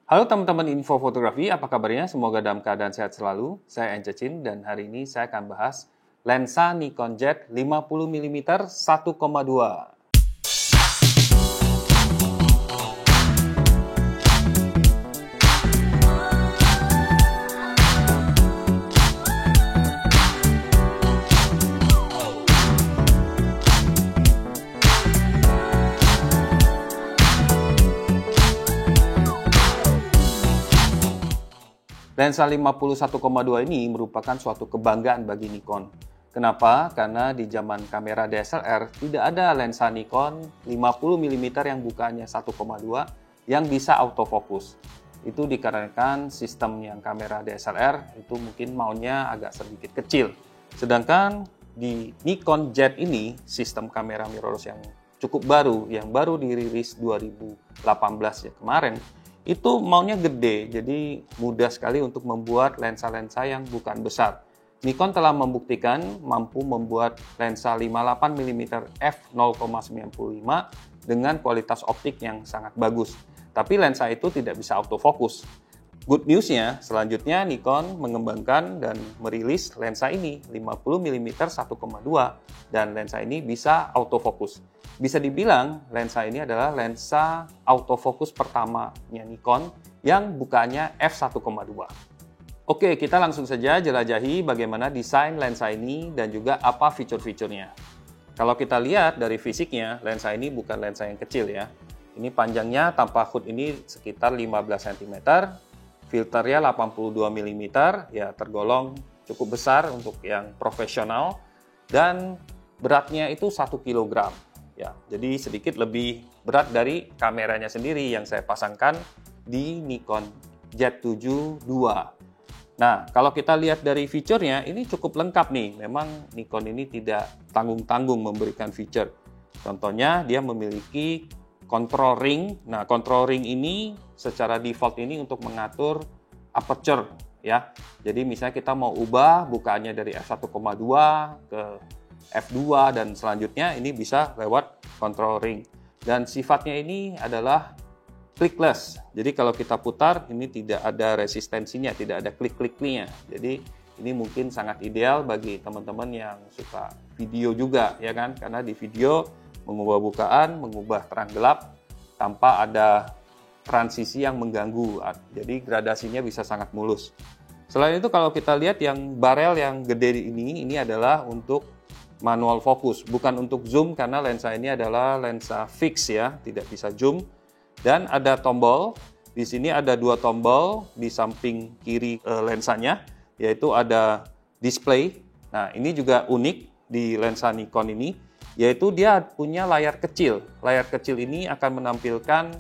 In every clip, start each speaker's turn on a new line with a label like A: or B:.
A: Halo teman-teman info fotografi, apa kabarnya? Semoga dalam keadaan sehat selalu. Saya Encecin dan hari ini saya akan bahas lensa Nikon Z 50mm 1,2. Lensa 51,2 ini merupakan suatu kebanggaan bagi Nikon. Kenapa? Karena di zaman kamera DSLR tidak ada lensa Nikon 50mm yang bukaannya 1,2 yang bisa autofocus. Itu dikarenakan sistem yang kamera DSLR itu mungkin maunya agak sedikit kecil. Sedangkan di Nikon Z ini sistem kamera mirrorless yang cukup baru, yang baru dirilis 2018 ya kemarin, itu maunya gede, jadi mudah sekali untuk membuat lensa-lensa yang bukan besar. Nikon telah membuktikan mampu membuat lensa 58mm f/0,95 dengan kualitas optik yang sangat bagus. Tapi lensa itu tidak bisa autofocus. Good news-nya, selanjutnya Nikon mengembangkan dan merilis lensa ini 50mm 1,2 dan lensa ini bisa autofocus. Bisa dibilang lensa ini adalah lensa autofocus pertamanya Nikon yang bukaannya f1,2. Oke, kita langsung saja jelajahi bagaimana desain lensa ini dan juga apa fitur-fiturnya. Kalau kita lihat dari fisiknya, lensa ini bukan lensa yang kecil ya. Ini panjangnya tanpa hood ini sekitar 15 cm. Filternya 82mm, ya tergolong cukup besar untuk yang profesional, dan beratnya itu 1 kg. Ya, jadi sedikit lebih berat dari kameranya sendiri yang saya pasangkan di Nikon Z7 II. Nah, kalau kita lihat dari fiturnya, ini cukup lengkap nih. Memang Nikon ini tidak tanggung-tanggung memberikan fitur. Contohnya, dia memiliki control ring. Nah, control ring ini secara default ini untuk mengatur aperture ya. Jadi misalnya kita mau ubah bukaannya dari f1,2 ke f2 dan selanjutnya ini bisa lewat control ring. Dan sifatnya ini adalah clickless. Jadi kalau kita putar ini tidak ada resistensinya, tidak ada klik-kliknya. Jadi ini mungkin sangat ideal bagi teman-teman yang suka video juga ya kan, karena di video mengubah bukaan, mengubah terang gelap tanpa ada transisi yang mengganggu. Jadi gradasinya bisa sangat mulus. Selain itu kalau kita lihat yang barel yang gede ini adalah untuk manual fokus, bukan untuk zoom karena lensa ini adalah lensa fix ya, tidak bisa zoom. Dan ada tombol. Di sini ada 2 tombol di samping kiri lensanya, yaitu ada display. Nah, ini juga unik di lensa Nikon ini, yaitu dia punya layar kecil. Layar kecil ini akan menampilkan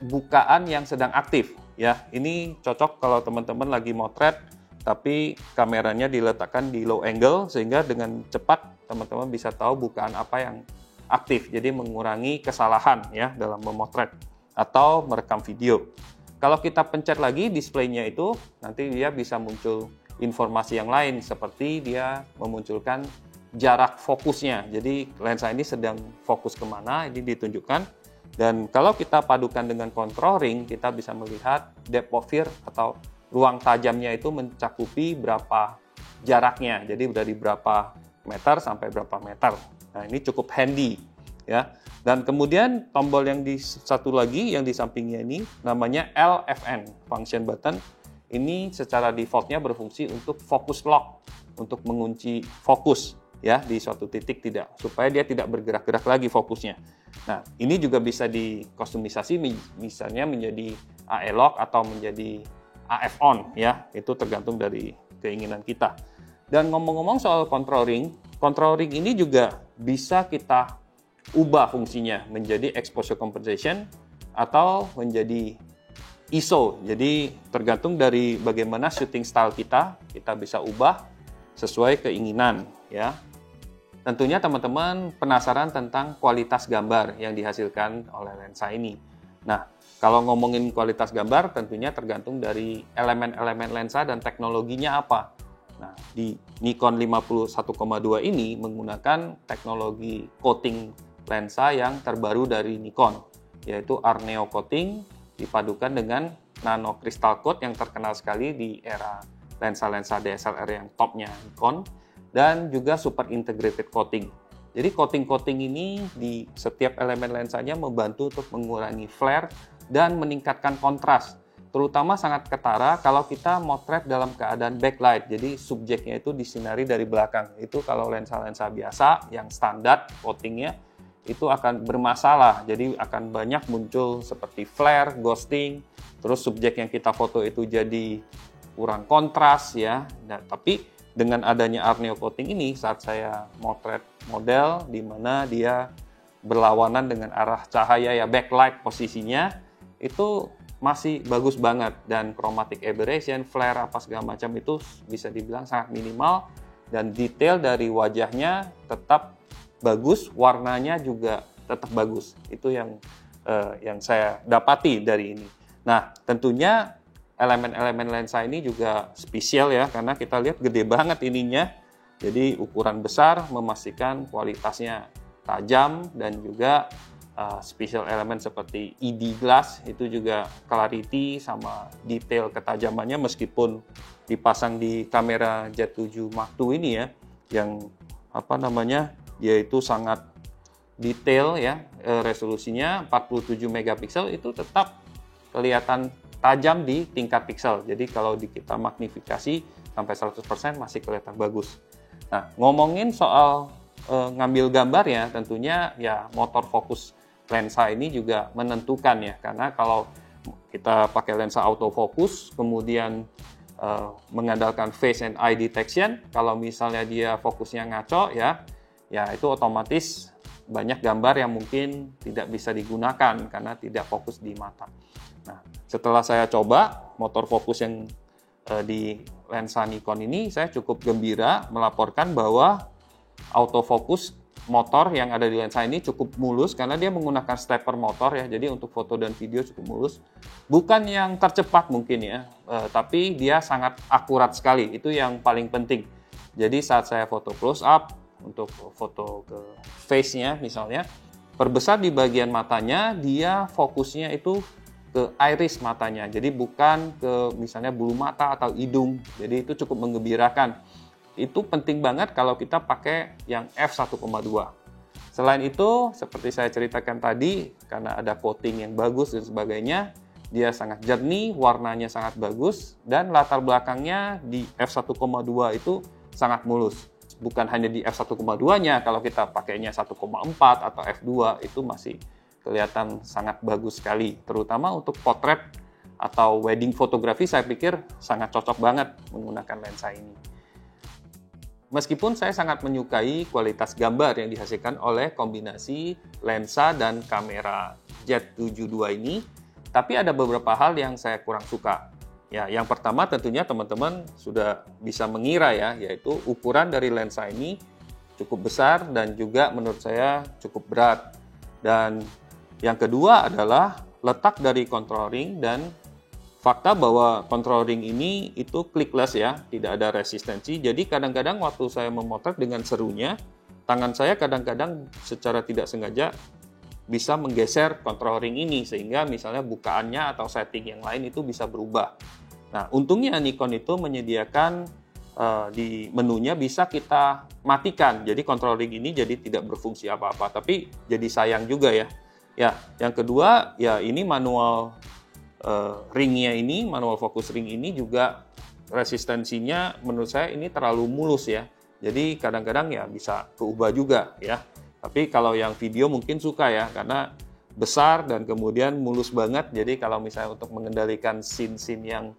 A: bukaan yang sedang aktif ya. Ini cocok kalau teman-teman lagi motret tapi kameranya diletakkan di low angle sehingga dengan cepat teman-teman bisa tahu bukaan apa yang aktif. Jadi mengurangi kesalahan ya dalam memotret atau merekam video. Kalau kita pencet lagi displaynya itu, nanti dia bisa muncul informasi yang lain seperti dia memunculkan jarak fokusnya. Jadi lensa ini sedang fokus kemana, ini ditunjukkan. Dan kalau kita padukan dengan control ring, kita bisa melihat depth of field atau ruang tajamnya itu mencakupi berapa jaraknya. Jadi dari berapa meter sampai berapa meter. Nah, ini cukup handy ya. Dan kemudian tombol yang di satu lagi yang di sampingnya ini namanya LFN, function button. Ini secara defaultnya berfungsi untuk focus lock, untuk mengunci fokus ya di suatu titik tidak, supaya dia tidak bergerak-gerak lagi fokusnya. Nah, ini juga bisa dikustomisasi misalnya menjadi AE lock atau menjadi AF on ya, itu tergantung dari keinginan kita. Dan ngomong-ngomong soal control ring ini juga bisa kita ubah fungsinya menjadi exposure compensation atau menjadi ISO. Jadi tergantung dari bagaimana shooting style kita bisa ubah sesuai keinginan ya. Tentunya teman-teman penasaran tentang kualitas gambar yang dihasilkan oleh lensa ini. Nah, kalau ngomongin kualitas gambar tentunya tergantung dari elemen-elemen lensa dan teknologinya apa. Nah, di Nikon 51,2 ini menggunakan teknologi coating lensa yang terbaru dari Nikon, yaitu Arneo Coating dipadukan dengan nano crystal coat yang terkenal sekali di era lensa-lensa DSLR yang topnya Nikon, dan juga super integrated coating. Jadi coating-coating ini di setiap elemen lensanya membantu untuk mengurangi flare dan meningkatkan kontras. Terutama sangat ketara kalau kita motret dalam keadaan backlight, jadi subjeknya itu disinari dari belakang. Itu kalau lensa-lensa biasa yang standar coatingnya itu akan bermasalah, jadi akan banyak muncul seperti flare, ghosting, terus subjek yang kita foto itu jadi kurang kontras ya. Nah, tapi dengan adanya Arneo coating ini, saat saya motret model di mana dia berlawanan dengan arah cahaya ya, backlight posisinya, itu masih bagus banget, dan chromatic aberration, flare, apa segala macam itu bisa dibilang sangat minimal, dan detail dari wajahnya tetap bagus, warnanya juga tetap bagus. Itu yang saya dapati dari ini. Nah, tentunya elemen-elemen lensa ini juga spesial ya, karena kita lihat gede banget ininya. Jadi ukuran besar memastikan kualitasnya tajam, dan juga special elemen seperti ED glass itu juga clarity sama detail ketajamannya, meskipun dipasang di kamera Z7 Mark II ini ya, yang yaitu sangat detail ya, resolusinya 47 megapiksel, itu tetap kelihatan tajam di tingkat piksel. Jadi kalau kita magnifikasi sampai 100% masih kelihatan bagus. Nah, ngomongin soal ngambil gambar ya, tentunya ya motor fokus lensa ini juga menentukan ya, karena kalau kita pakai lensa autofocus kemudian mengandalkan face and eye detection, kalau misalnya dia fokusnya ngaco ya itu otomatis banyak gambar yang mungkin tidak bisa digunakan karena tidak fokus di mata. Nah, setelah saya coba motor fokus yang di lensa Nikon ini, saya cukup gembira melaporkan bahwa autofocus motor yang ada di lensa ini cukup mulus, karena dia menggunakan stepper motor ya, jadi untuk foto dan video cukup mulus. Bukan yang tercepat mungkin ya, tapi dia sangat akurat sekali, itu yang paling penting. Jadi saat saya foto close up, untuk foto ke face-nya misalnya, perbesar di bagian matanya, dia fokusnya itu ke iris matanya, jadi bukan ke misalnya bulu mata atau hidung, jadi itu cukup menggembirakan. Itu penting banget kalau kita pakai yang f1,2. Selain itu, seperti saya ceritakan tadi, karena ada coating yang bagus dan sebagainya, dia sangat jernih, warnanya sangat bagus, dan latar belakangnya di f1,2 itu sangat mulus. Bukan hanya di f1,2-nya, kalau kita pakainya 1,4 atau f2 itu masih kelihatan sangat bagus sekali. Terutama untuk potret atau wedding fotografi, saya pikir sangat cocok banget menggunakan lensa ini. Meskipun saya sangat menyukai kualitas gambar yang dihasilkan oleh kombinasi lensa dan kamera Z7 II ini, tapi ada beberapa hal yang saya kurang suka. Ya, yang pertama tentunya teman-teman sudah bisa mengira ya, yaitu ukuran dari lensa ini cukup besar dan juga menurut saya cukup berat. Dan yang kedua adalah letak dari control ring, dan fakta bahwa control ring ini itu clickless ya, tidak ada resistensi. Jadi kadang-kadang waktu saya memotret dengan serunya, tangan saya kadang-kadang secara tidak sengaja bisa menggeser control ring ini, sehingga misalnya bukaannya atau setting yang lain itu bisa berubah. Nah, untungnya Nikon itu menyediakan di menunya bisa kita matikan, jadi control ring ini jadi tidak berfungsi apa-apa, tapi jadi sayang juga ya. Ya, yang kedua ya ini manual ringnya ini, manual fokus ring ini juga resistensinya menurut saya ini terlalu mulus ya. Jadi kadang-kadang ya bisa keubah juga ya. Tapi kalau yang video mungkin suka ya, karena besar dan kemudian mulus banget. Jadi kalau misalnya untuk mengendalikan scene-scene yang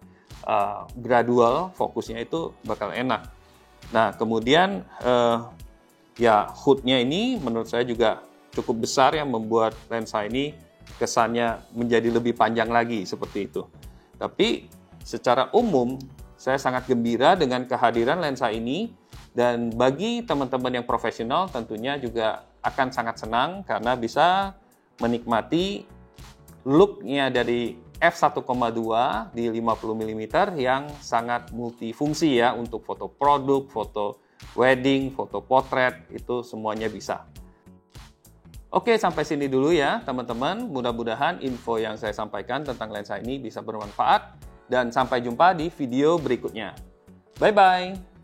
A: gradual fokusnya itu bakal enak. Nah kemudian ya hoodnya ini menurut saya juga cukup besar yang membuat lensa ini kesannya menjadi lebih panjang lagi seperti itu. Tapi secara umum saya sangat gembira dengan kehadiran lensa ini, dan bagi teman-teman yang profesional tentunya juga akan sangat senang karena bisa menikmati look-nya dari f1,2 di 50 mm yang sangat multifungsi ya, untuk foto produk, foto wedding, foto potret, itu semuanya bisa. Oke, sampai sini dulu ya teman-teman. Mudah-mudahan info yang saya sampaikan tentang lensa ini bisa bermanfaat. Dan sampai jumpa di video berikutnya. Bye-bye!